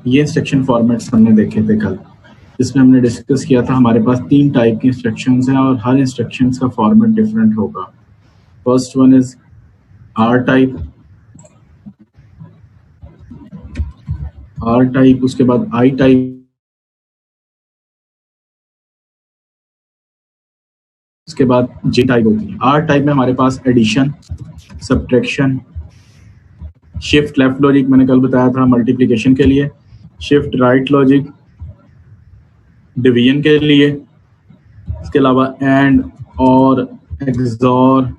ये instruction formats हमने देखे थे कल, जिसमें हमने डिस्कस किया था हमारे पास 3 टाइप की इंस्ट्रक्शंस हैं और हर इंस्ट्रक्शंस का फॉर्मेट डिफरेंट होगा। First one is R type, उसके बाद आई टाइप, उसके बाद जे टाइप होती है। आर टाइप में हमारे पास addition, subtraction, shift left logic मैंने कल बताया था मल्टीप्लिकेशन के लिए, शिफ्ट राइट लॉजिक डिवीजन के लिए, इसके अलावा एंड और एक्सॉर,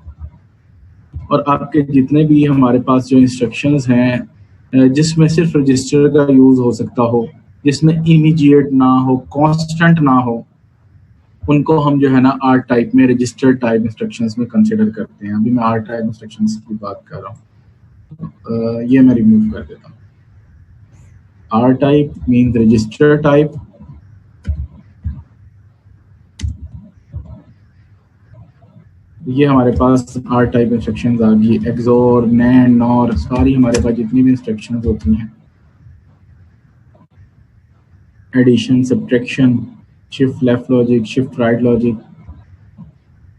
और आपके जितने भी हमारे पास जो इंस्ट्रक्शंस हैं जिसमें सिर्फ रजिस्टर का यूज हो सकता हो, जिसमें इमीडिएट ना हो, कांस्टेंट ना हो, उनको हम जो है ना आर टाइप में रजिस्टर टाइप इंस्ट्रक्शंस में कंसिडर करते हैं। अभी मैं आर टाइप इंस्ट्रक्शंस की बात कर रहा हूँ, ये मैं रिमूव कर देता हूँ। R type means register type, ये हमारे पास आर टाइप इंस्ट्रक्शंस आ गई। एक्सोर, नैंड, नॉर, सारी हमारे पास जितनी भी इंस्ट्रक्शंस होती हैं, addition, subtraction, shift left logic, shift right logic,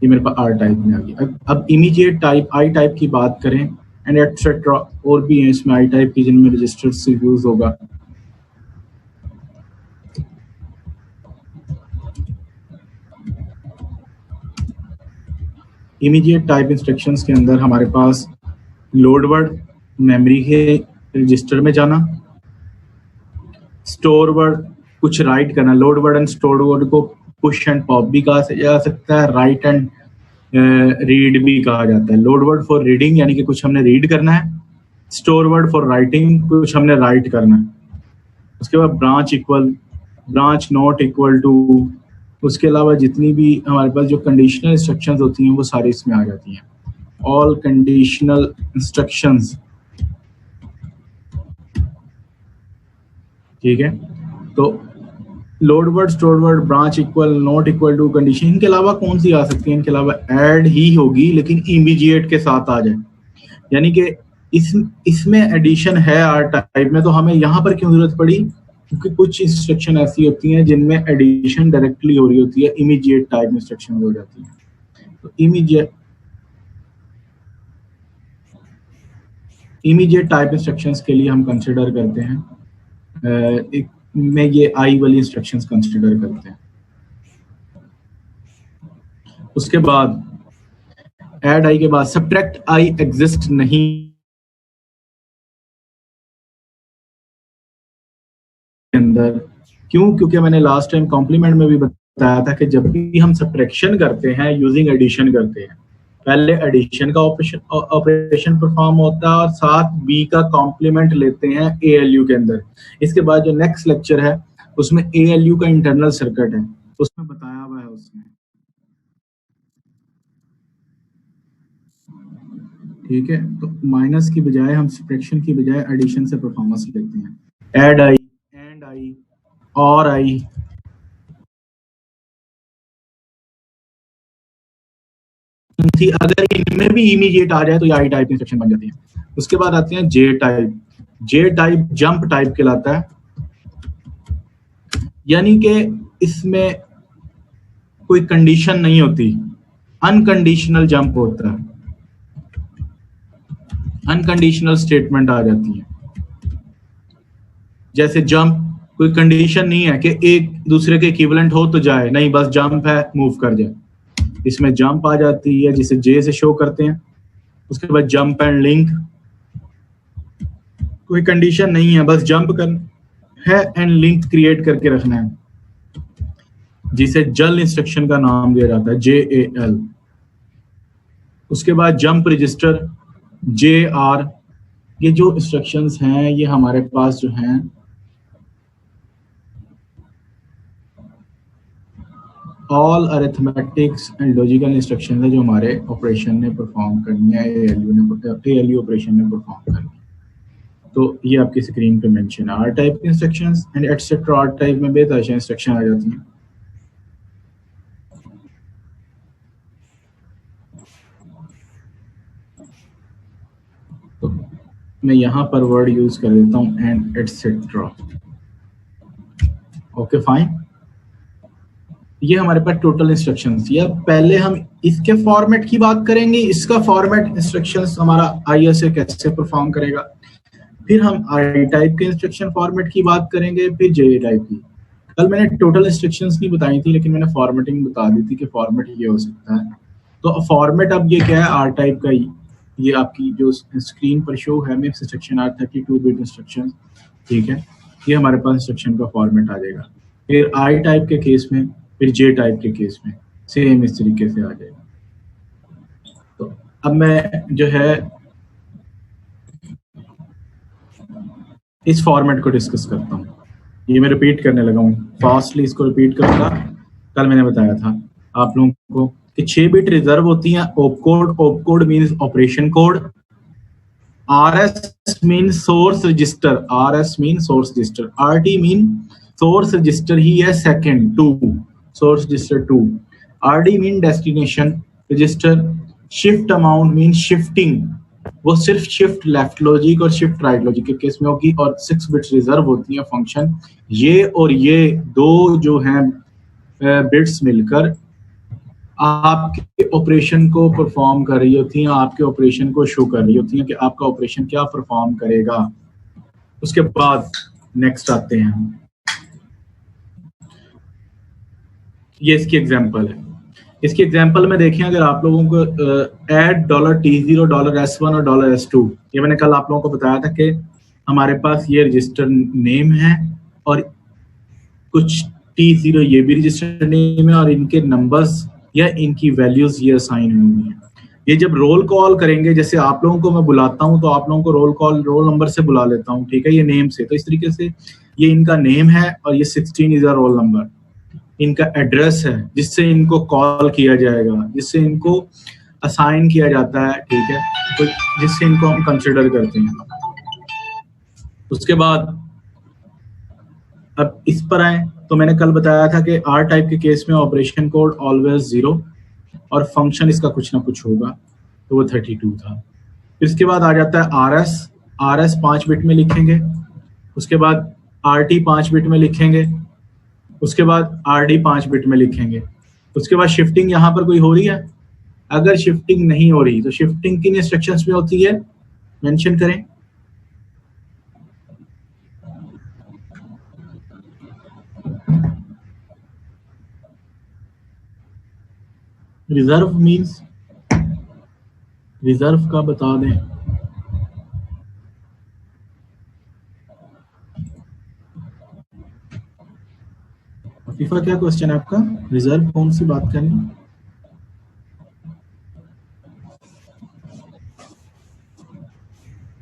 ये मेरे पास आर टाइप में आ गई। अब इमीडिएट टाइप आई टाइप की बात करें एंड एटसेट्रा, और भी हैं इसमें आई टाइप की जिनमें रजिस्टर से यूज होगा। इमीडिएट टाइप इंस्ट्रक्शंस के अंदर हमारे पास लोड वर्ड, मेमोरी के रजिस्टर में जाना, स्टोर वर्ड, कुछ राइट करना। Load word and store word को पुश एंड पॉप भी कहा जा सकता है, राइट एंड रीड भी कहा जाता है। लोड वर्ड फॉर रीडिंग यानी कि कुछ हमने रीड करना है, स्टोर वर्ड फॉर राइटिंग, कुछ हमने राइट करना है। उसके बाद branch equal, branch not equal to, उसके अलावा जितनी भी हमारे पास जो कंडीशनल इंस्ट्रक्शंस होती हैं वो सारी इसमें आ जाती हैं। ऑल कंडीशनल इंस्ट्रक्शंस, ठीक है। तो load word, store word, branch equal, not equal to, condition, इनके अलावा कौन सी आ सकती है? इनके अलावा ऐड ही होगी, लेकिन इमीडिएट के साथ आ जाए। यानी कि इसमें एडिशन है आर टाइप में, तो हमें यहाँ पर क्यों जरूरत पड़ी? क्योंकि कुछ इंस्ट्रक्शन ऐसी होती हैं जिनमें एडिशन डायरेक्टली हो रही होती है, इमीडिएट टाइप इंस्ट्रक्शन हो जाती है। तो इमीडिएट टाइप इंस्ट्रक्शंस के लिए हम कंसिडर करते हैं एक में ये आई वाली इंस्ट्रक्शंस कंसिडर करते हैं। उसके बाद ऐड आई के बाद सब्ट्रैक्ट आई एग्जिस्ट नहीं अंदर। क्यों? क्योंकि मैंने लास्ट टाइम कॉम्प्लीमेंट में भी बताया था कि जब भी हम सब्ट्रैक्शन करते हैं यूजिंग एडिशन करते हैं, पहले एडिशन का ऑपरेशन परफॉर्म होता है और साथ बी का कॉम्प्लीमेंट लेते हैं एएलयू के अंदर। इसके बाद जो नेक्स्ट लेक्चर है उसमें एएलयू का इंटरनल सर्किट है, उसमें बताया हुआ है उसमें, ठीक है। तो माइनस की बजाय हम सब्ट्रैक्शन की बजाय एडिशन से परफॉर्मेंस लेते हैं। ऐड आई, एंड आई, और आई, थी, अगर इनमें भी इमीडिएट आ जाए तो ये आई टाइप इंस्ट्रक्शन बन जाती है। उसके बाद आते हैं जे टाइप। जे टाइप जंप टाइप कहलाता है, यानी कि इसमें कोई कंडीशन नहीं होती, अनकंडीशनल जंप होता है, अनकंडीशनल स्टेटमेंट आ जाती है। जैसे जंप, कोई कंडीशन नहीं है कि एक दूसरे के इक्विवेलेंट हो तो जाए, नहीं, बस जंप है, मूव कर जाए। इसमें जंप आ जाती है जिसे जे से शो करते हैं। उसके बाद जंप एंड लिंक, कोई कंडीशन नहीं है, बस जंप कर है एंड लिंक क्रिएट करके रखना है, जिसे जल इंस्ट्रक्शन का नाम दिया जाता है, JAL। उसके बाद जंप रजिस्टर, JR। ये जो इंस्ट्रक्शंस हैं ये हमारे पास जो हैं all arithmetics and logical instruction है जो हमारे ऑपरेशन ने परफॉर्म करनी है, ALU ऑपरेशन ने परफॉर्म करनी है। तो ये आपकी स्क्रीन पे मेंशन है। R type instructions and etcetera. R type में बेतहाशा इंस्ट्रक्शन आ जाती हैं। तो मैं यहाँ पर वर्ड यूज कर देता हूँ एंड एटसेट्रा। ओके फाइन, ये हमारे पास टोटल इंस्ट्रक्शंस। या पहले हम इसके फॉर्मेट की बात करेंगे, इसका फॉर्मेट इंस्ट्रक्शंस हमारा ISA कैसे परफॉर्म करेगा, फिर हम आई टाइप के इंस्ट्रक्शन फॉर्मेट की बात करेंगे, फिर जे टाइप की। कल मैंने टोटल इंस्ट्रक्शंस नहीं बताई थी, लेकिन मैंने फॉर्मेटिंग बता दी थी कि फॉर्मेट ये हो सकता है। तो फॉर्मेट अब ये क्या है, आर टाइप का ही, ये आपकी जो स्क्रीन पर शो है mix instruction are 32 bit instruction, ठीक है, ये हमारे पास इंस्ट्रक्शन का फॉर्मेट आ जाएगा। फिर आई टाइप के केस में, फिर जे टाइप के केस में सेम इस तरीके से आ जाएगा। तो अब मैं जो है इस फॉर्मेट को डिस्कस करता हूँ। ये मैं रिपीट करने लगा हूँ, फास्टली इसको रिपीट करूंगा। कल मैंने बताया था आप लोगों को कि 6 बिट रिजर्व होती हैं। Opcode means operation code, RS mean source register, RS mean source register, RT mean source register ही है second 2, source register 2, RD mean destination register, shift amount mean shifting, वो सिर्फ शिफ्ट लेफ्ट लॉजिक और shift right logic के case में होगी, और 6 bits reserve होती है फंक्शन। ये और ये दो जो हैं बिट्स मिलकर आपके ऑपरेशन को परफॉर्म कर रही होती हैं, आपके ऑपरेशन को शो कर रही होती हैं कि आपका ऑपरेशन क्या परफॉर्म करेगा। उसके बाद नेक्स्ट आते हैं हम, ये इसकी एग्जांपल है। इसकी एग्जांपल में देखें, अगर आप लोगों को ऐड $T0 $S1 और $S2, ये मैंने कल आप लोगों को बताया था कि हमारे पास ये रजिस्टर नेम है और कुछ T0 ये भी रजिस्टर नेम है, और इनके नंबर्स या इनकी वैल्यूज ये असाइन हुई हैं। ये जब रोल कॉल करेंगे, जैसे आप लोगों को मैं बुलाता हूं तो आप लोगों को रोल नंबर से बुला लेता हूं, ठीक है, ये नेम से। तो इस तरीके से ये इनका नेम है और ये 16 इज अ रोल नंबर, इनका एड्रेस है जिससे इनको कॉल किया जाएगा, जिससे इनको असाइन किया जाता है, ठीक है, तो जिससे इनको हम कंसिडर करते हैं। उसके बाद अब इस पर आए तो मैंने कल बताया था कि आर टाइप के केस में ऑपरेशन कोड ऑलवेज 0 और फंक्शन इसका कुछ ना कुछ होगा, तो वो 32 था। इसके बाद आ जाता है RS 5 बिट में लिखेंगे, उसके बाद RT 5 बिट में लिखेंगे, उसके बाद RD 5 बिट में लिखेंगे। उसके बाद शिफ्टिंग यहाँ पर कोई हो रही है? अगर शिफ्टिंग नहीं हो रही तो शिफ्टिंग किन इंस्ट्रक्शंस में होती है, मेंशन करें। रिजर्व मींस, रिजर्व का बता दें। अफीफा क्या क्वेश्चन है आपका? रिजर्व कौन सी बात करनी?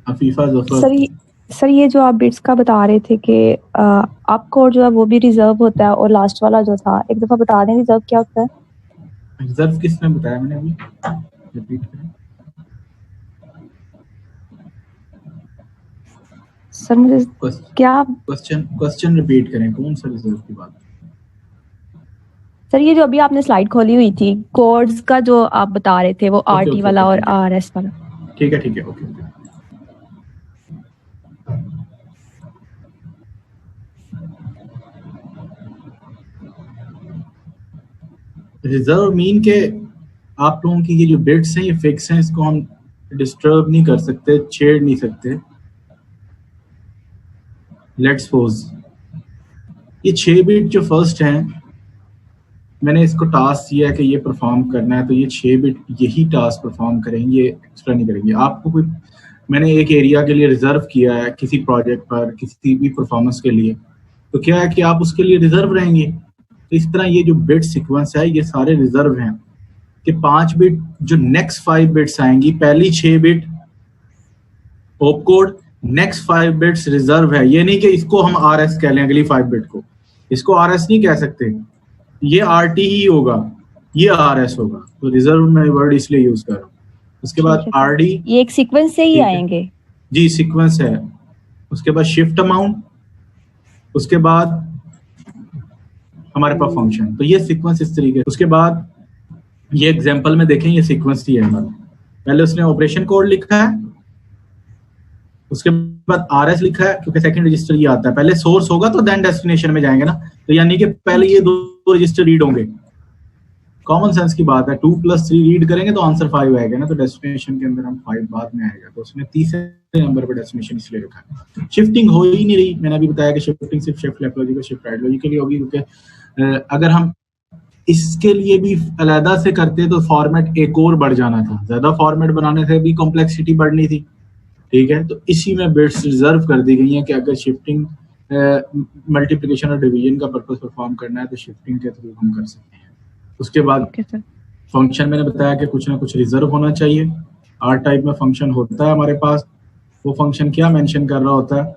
अफीफा जफर। सर ये जो आप बिट्स का बता रहे थे कि अप कोड जो है वो भी रिजर्व होता है, और लास्ट वाला जो था एक दफा बता दें रिजर्व क्या होता है? रिजर्व किसने बताया? मैंने अभी रिपीट करें सर, मुझे क्या क्वेश्चन रिपीट करें, कौन सा रिजर्व की बात? सर ये जो अभी आपने स्लाइड खोली हुई थी कोड्स का जो आप बता रहे थे, वो RT वाला और RS वाला। ठीक है ओके। रिजर्व मीन के आप लोगों की ये जो बिट्स हैं ये फिक्स हैं, इसको हम डिस्टर्ब नहीं कर सकते, छेड़ नहीं सकते। लेट्स सपोज ये 6 बिट जो फर्स्ट हैं, मैंने इसको टास्क दिया है कि ये परफॉर्म करना है, तो ये 6 बिट यही टास्क परफॉर्म करेंगे, एक्स्ट्रा नहीं करेंगे। आपको कोई, मैंने एक एरिया के लिए रिजर्व किया है किसी प्रोजेक्ट पर, किसी भी परफॉर्मेंस के लिए, तो क्या है कि आप उसके लिए रिजर्व रहेंगे। तो इस तरह ये जो बिट सीक्वेंस है ये सारे रिजर्व हैं कि 5 बिट जो नेक्स्ट 5 बिट्स आएंगी, पहली 6 bit op code, next 5 bits reserve है। ये नहीं कि इसको हम RS कह लें, अगली 5 बिट को, इसको RS नहीं कह सकते, ये RT ही होगा, ये RS होगा। तो रिजर्व में वर्ड इसलिए यूज कर रहा हूँ। उसके बाद RD, ये एक सीक्वेंस से ही आएंगे जी, सीक्वेंस है। उसके बाद शिफ्ट अमाउंट, उसके बाद हमारे पास फंक्शन, तो ये सीक्वेंस इस तरीके। उसके बाद ये एग्जांपल में देखें, ये सीक्वेंस ही है हमारा। पहले उसने ऑपरेशन कोड लिखा है, उसके बाद RS लिखा है, क्योंकि सेकंड रजिस्टर ये आता है, पहले सोर्स होगा तो देन डेस्टिनेशन में जाएंगे ना। तो यानी कि पहले ये दो रजिस्टर रीड होंगे। कॉमन सेंस की बात है, 2 + 3 रीड करेंगे तो आंसर 5 आएगा ना, तो डेस्टिनेशन के अंदर हम 5 बाद में आएगा, तो उसने तीसरे नंबर पर डेस्टिनेशन इसलिए रखा है। शिफ्टिंग हो ही नहीं रही, मैंने अभी बताया कि शिफ्टिंग सिर्फ shift left logical shift right logically होगी, क्योंकि अगर हम इसके लिए भी अलहदा से करते तो फॉर्मेट एक और बढ़ जाना था, ज्यादा फॉर्मेट बनाने से भी कॉम्प्लेक्सिटी बढ़नी थी, ठीक है। तो इसी में बिट्स रिजर्व कर दी गई हैं कि अगर शिफ्टिंग मल्टीप्लिकेशन और डिवीजन का पर्पस परफॉर्म करना है तो शिफ्टिंग के थ्रू हम कर सकते हैं। उसके बाद फंक्शन मैंने बताया कि कुछ ना कुछ रिजर्व होना चाहिए। आर टाइप में फंक्शन होता है हमारे पास, वो फंक्शन क्या मेंशन कर रहा होता है,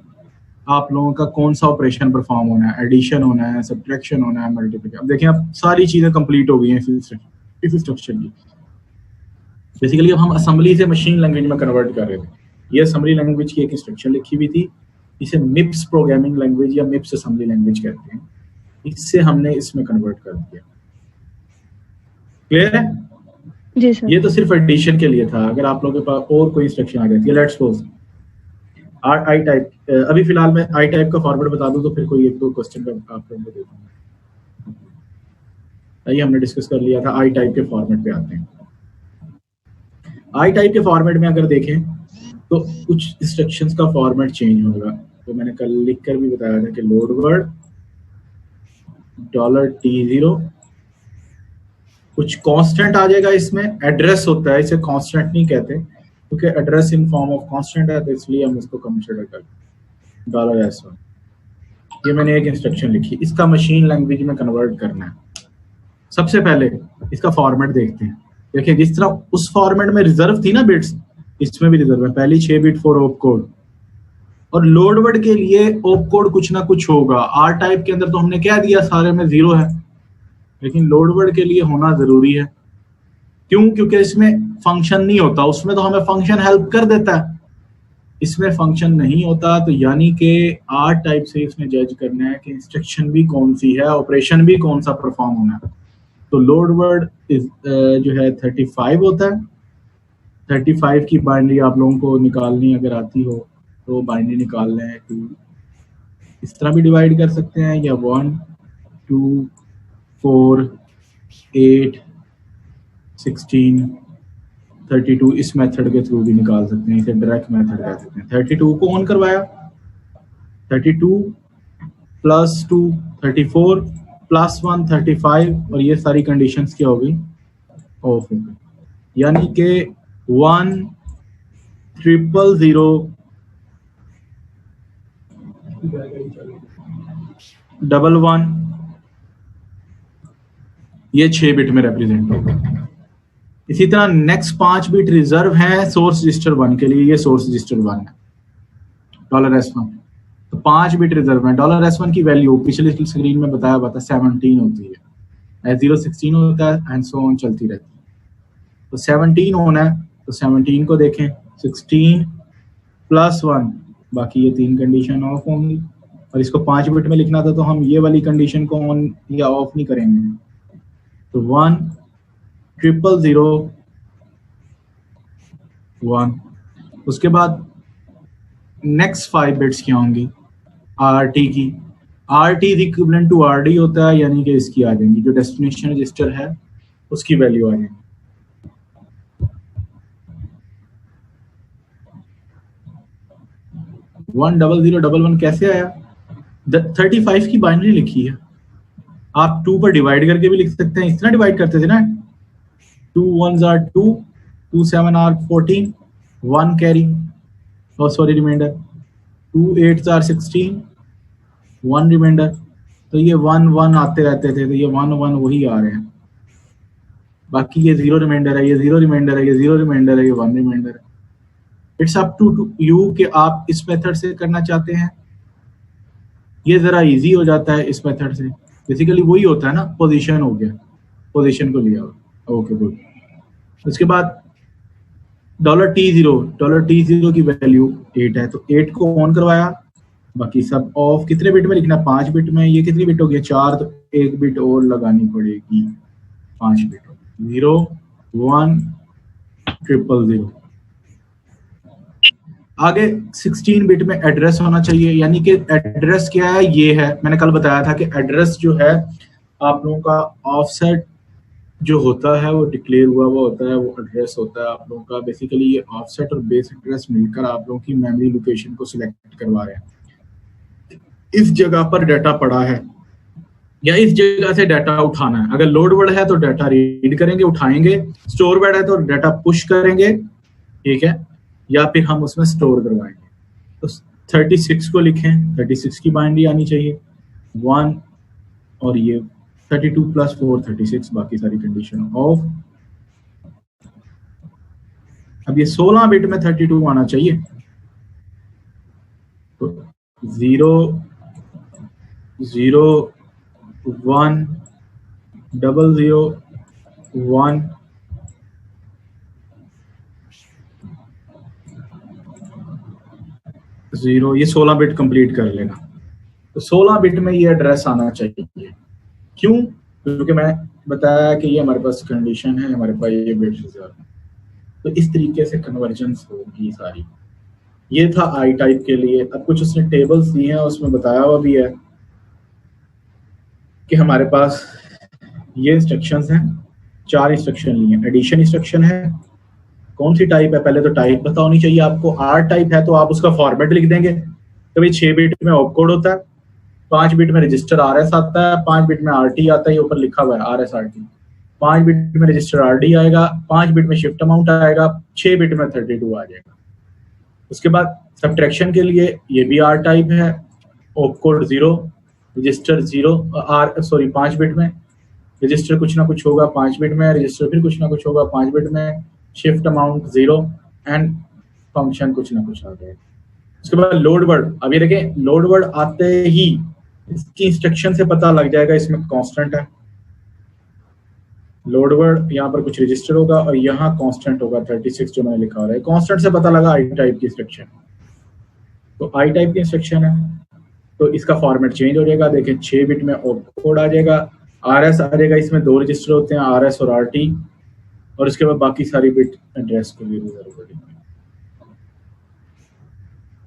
आप लोगों का कौन सा ऑपरेशन परफॉर्म होना है, एडिशन होना है, सब्ट्रैक्शन होना है, मल्टीप्लिकेशन। अब देखें, अब सारी चीजें कंप्लीट हो गई हैं इस स्ट्रक्चर की। बेसिकली अब हम असेंबली से मशीन लैंग्वेज में कन्वर्ट कर रहे थे। ये असेंबली लैंग्वेज की एक इंस्ट्रक्शन लिखी हुई थी, इसे मिप्स प्रोग्रामिंग लैंग्वेज या मिप्स असेंबली लैंग्वेज कहते हैं। इससे हमने इसमें कन्वर्ट कर दिया। क्लियर है? जी सर। ये तो सिर्फ एडिशन के लिए था। अगर आप लोगों के पास और कोई इंस्ट्रक्शन आ जाती है, लेट्स सपोज आई टाइप, अभी फिलहाल मैं आई टाइप का फॉर्मेट बता दूं तो फिर कोई एक दो क्वेश्चन का आप लोगों को दे दूंगा। ये हमने डिस्कस कर लिया था। आई टाइप के फॉर्मेट पे आते हैं। आई टाइप के फॉर्मेट में अगर देखें तो कुछ इंस्ट्रक्शंस का फॉर्मेट चेंज होगा। तो मैंने कल लिख कर भी बताया था कि लोड वर्ड $T0, कुछ कांस्टेंट आ जाएगा इसमें, एड्रेस होता है, इसे कांस्टेंट नहीं कहते क्योंकि address in form of constant है, तो इसलिए हम इसको कंसीडर करते हैं $S1। ये मैंने एक इंस्ट्रक्शन लिखी, इसका मशीन लैंग्वेज में कन्वर्ट करना है। सबसे पहले इसका फॉर्मेट देखते हैं। देखिए, जिस तरह उस फॉर्मेट में रिजर्व थी ना बिट्स, इसमें भी रिजर्व है। पहली 6 बिट फॉर ऑप कोड, और लोड वर्ड के लिए ऑप कोड कुछ ना कुछ होगा। आर टाइप के अंदर तो हमने क्या दिया, सारे में 0 है, लेकिन लोड वर्ड के लिए होना जरूरी है। क्यों? क्योंकि इसमें फंक्शन नहीं होता, उसमें तो हमें फंक्शन हेल्प कर देता है, इसमें फंक्शन नहीं होता। तो यानी कि आर टाइप से इसने जज करना है कि इंस्ट्रक्शन भी कौन सी है, ऑपरेशन भी कौन सा परफॉर्म होना है। तो लोड वर्ड जो है 35 होता है। 35 की बाइनरी आप लोगों को निकालनी अगर आती हो तो बाइनरी निकाल लें। तो इस तरह भी डिवाइड कर सकते हैं, या 1 2 4 8 16 32 इस मेथड के थ्रू भी निकाल सकते हैं। इसे डायरेक्ट मेथड कह सकते हैं। 32 को ऑन करवाया, 32 + 2 34 + 1 35, और ये सारी कंडीशंस क्या हो गई, ऑफ हो गई। यानी कि 1 000 11 ये 6 बिट में रिप्रेजेंट होगा। इसी तरह नेक्स्ट 5 बिट रिजर्व है सोर्स रजिस्टर 1 के लिए। ये सोर्स रजिस्टर 1 है $S1, तो 5 बिट रिजर्व है। $S1 की वैल्यू पिछले स्क्रीन में बताया हुआ था 17 होती है, S0 16 होता है एंड सो ऑन चलती रहती है। तो 17 होना है, तो 17 को देखें, 16 + 1, बाकी ये 3 कंडीशन ऑफ होंगी। और इसको 5 बिट में लिखना था तो हम ये वाली कंडीशन को ऑन या ऑफ नहीं करेंगे। तो 1 000 1। उसके बाद नेक्स्ट 5 बिट्स क्या होंगी, RT की। RT is equivalent to RD होता है, यानी कि इसकी आ जाएंगी, जो डेस्टिनेशन रजिस्टर है उसकी वैल्यू आ जाएगी। $10011 कैसे आया? 35 की बाइनरी लिखी है, आप 2 पर डिवाइड करके भी लिख सकते हैं। इस तरह डिवाइड करते थे ना, 2 1s are 2, 2 7 are 14, 1 carry, sorry reminder, 2 8s are 16, 1 reminder. तो ये 1 1 आते रहते थे, तो ये 1 1 वही आ रहे हैं। बाकी ये 0 रिमाइंडर है, ये 0 रिमाइंडर है, ये 0 रिमाइंडर है, ये 1 रिमाइंडर है। इट्स अप टू यू कि आप इस मेथड से करना चाहते हैं। ये जरा इजी हो जाता है इस मेथड से। बेसिकली वही होता है ना, पोजीशन हो गया, पोजीशन को लिया। Okay good. उसके बाद $T0 की वैल्यू 8 है, तो 8 को ऑन करवाया, बाकी सब ऑफ। कितने बिट में लिखना? 5 बिट में। ये कितनी बिट हो गया? 4, तो 1 बिट और लगानी पड़ेगी, 5 बिट। 0 1 0 0। आगे 16 बिट में एड्रेस होना चाहिए, यानी कि एड्रेस क्या है, ये है, मैंने कल बताया था कि एड्रेस जो है आप लोगों का ऑफसेट जो होता है वो डिक्लेयर हुआ होता है, वो एड्रेस होता है आप लोगों का। बेसिकली ये ऑफसेट और बेस एड्रेस मिलकर आप लोगों की मेमोरी लोकेशन को सिलेक्ट करवा रहे हैं। इस जगह पर डाटा पड़ा है या इस जगह से डाटा उठाना है। अगर लोड वर्ड है तो डाटा रीड करेंगे, उठाएंगे। स्टोर वर्ड है तो डाटा पुश करेंगे, ठीक है, या फिर हम उसमें स्टोर करवाएंगे। तो 36 को लिखें, 36 की बाइनरी आनी चाहिए 1, और ये 32 + 4 36, बाकी सारी कंडीशन ऑफ। अब ये 16 बिट में 32 आना चाहिए, तो 0 0 1 00 1 0, ये 16 बिट कंप्लीट कर लेगा। तो 16 बिट में ये एड्रेस आना चाहिए। क्यों? क्योंकि मैं बताया कि ये हमारे पास कंडीशन है, हमारे पास ये बिट रिजर्व है। तो इस तरीके से कन्वर्जेंस होगी सारी। ये था आई टाइप के लिए। अब कुछ उसने टेबल्स दिए हैं, उसमें बताया हुआ भी है कि हमारे पास ये इंस्ट्रक्शंस हैं, 4 इंस्ट्रक्शन लिए हैं। एडिशन इंस्ट्रक्शन है, कौन सी टाइप है, पहले तो टाइप पता होनी चाहिए आपको। आर टाइप है तो आप उसका फॉर्मेट लिख देंगे। तो भाई 6 बिट में ऑप कोड होता है, 5 बिट में रजिस्टर RS आता है, 5 बिट में RT आता है, ये ऊपर लिखा हुआ है RS RT। 5 बिट में रजिस्टर RD आएगा, 5 बिट में शिफ्ट अमाउंट आएगा, 6 बिट में 32 आ जाएगा। उसके बाद सब्ट्रैक्शन के लिए ये भी आर टाइप है, ऑप कोड 0, रजिस्टर 0, 5 बिट में रजिस्टर कुछ ना कुछ होगा, 5 बिट में रजिस्टर फिर कुछ ना कुछ होगा, 5 बिट में शिफ्ट अमाउंट 0 एंड फंक्शन कुछ ना कुछ आ जाएगा। उसके बाद लोड वर्ड। अब ये देखें, लोड वर्ड आते ही इसकी इंस्ट्रक्शन से पता लग जाएगा इसमें कांस्टेंट है। लोड वर्ड यहाँ पर कुछ रजिस्टर होगा और यहाँ कांस्टेंट होगा 36 जो मैंने लिखा हो रहा है। कांस्टेंट से पता लगा आई टाइप की इंस्ट्रक्शन, तो आई टाइप की इंस्ट्रक्शन है तो इसका फॉर्मेट चेंज हो जाएगा। देखें 6 बिट में ऑप कोड आ जाएगा, RS आ जाएगा, इसमें 2 रजिस्टर होते हैं RS और RT, और उसके बाद बाकी सारी बिट एड्रेस को भी रिजर्व करेंगे।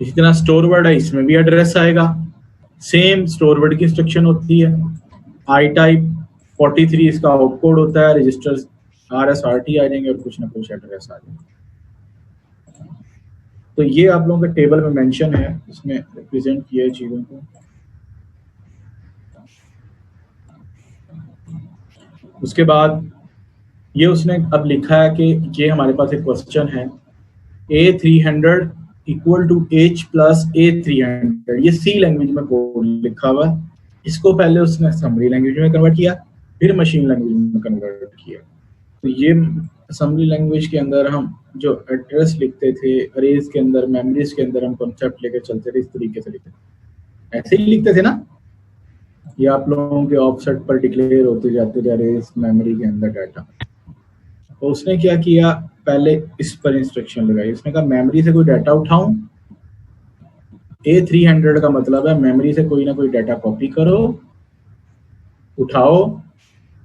इसी तरह स्टोर वर्ड है, इसमें भी एड्रेस आएगा, सेम स्टोर वर्ड की इंस्ट्रक्शन होती है। आई टाइप 43 इसका ऑप कोड होता है, रजिस्टर RS RT आ जाएंगे और कुछ ना कुछ एड्रेस आ जाएगा। तो ये आप लोगों के टेबल में मेंशन है, इसमें रिप्रेजेंट किया है चीजों को। उसके बाद ये उसने अब लिखा है कि ये हमारे पास एक क्वेश्चन है, A300 equal to H plus A300। ये C लैंग्वेज में कोड लिखा हुआ है। इसको पहले उसने असम्बली लैंग्वेज में कन्वर्ट किया, फिर मशीन लैंग्वेज में कन्वर्ट किया। तो ये असम्बली लैंग्वेज के अंदर हम जो एड्रेस लिखते थे, अरेज के अंदर, मेमोरीज के अंदर हम कॉन्सेप्ट लेकर चलते थे, इस तरीके से लिखते थे, ऐसे ही लिखते थे ना। ये आप लोगों के ऑफसेट पर डिक्लेयर होते जाते थे अरेज मेमोरी के अंदर डाटा। तो उसने क्या किया, पहले इस पर इंस्ट्रक्शन लगाई। उसने कहा मेमोरी से कोई डाटा उठाऊं, A300 का मतलब है मेमोरी से कोई ना कोई डाटा कॉपी करो, उठाओ,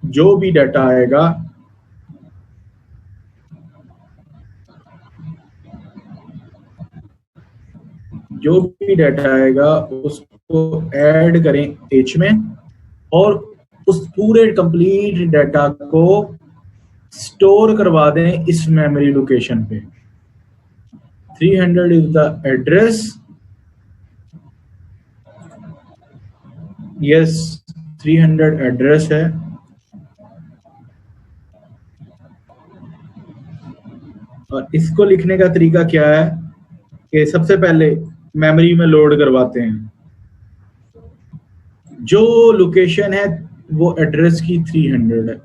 जो भी डाटा आएगा उसको ऐड करें H में, और उस पूरे कंप्लीट डाटा को स्टोर करवा दें इस मेमोरी लोकेशन पे। 300 is the address, yes 300 address है। और इसको लिखने का तरीका क्या है कि सबसे पहले मेमोरी में लोड करवाते हैं, जो लोकेशन है वो एड्रेस की 300 है।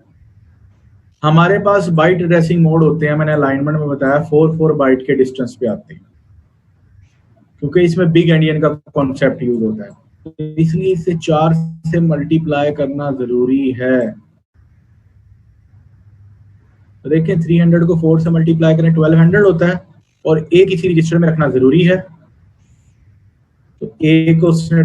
हमारे पास बाइट एड्रेसिंग मोड होते हैं, मैंने अलाइनमेंट में बताया 4 बाइट के डिस्टेंस पे आते हैं, क्योंकि इसमें बिग एंडियन का कॉन्सेप्ट यूज होता है, तो इसलिए इसे 4 से मल्टीप्लाई करना जरूरी है। तो देखें 300 को 4 से मल्टीप्लाई करें 1200 होता है, और ए किसी रजिस्टर में रखना जरूरी है। तो ए को उसने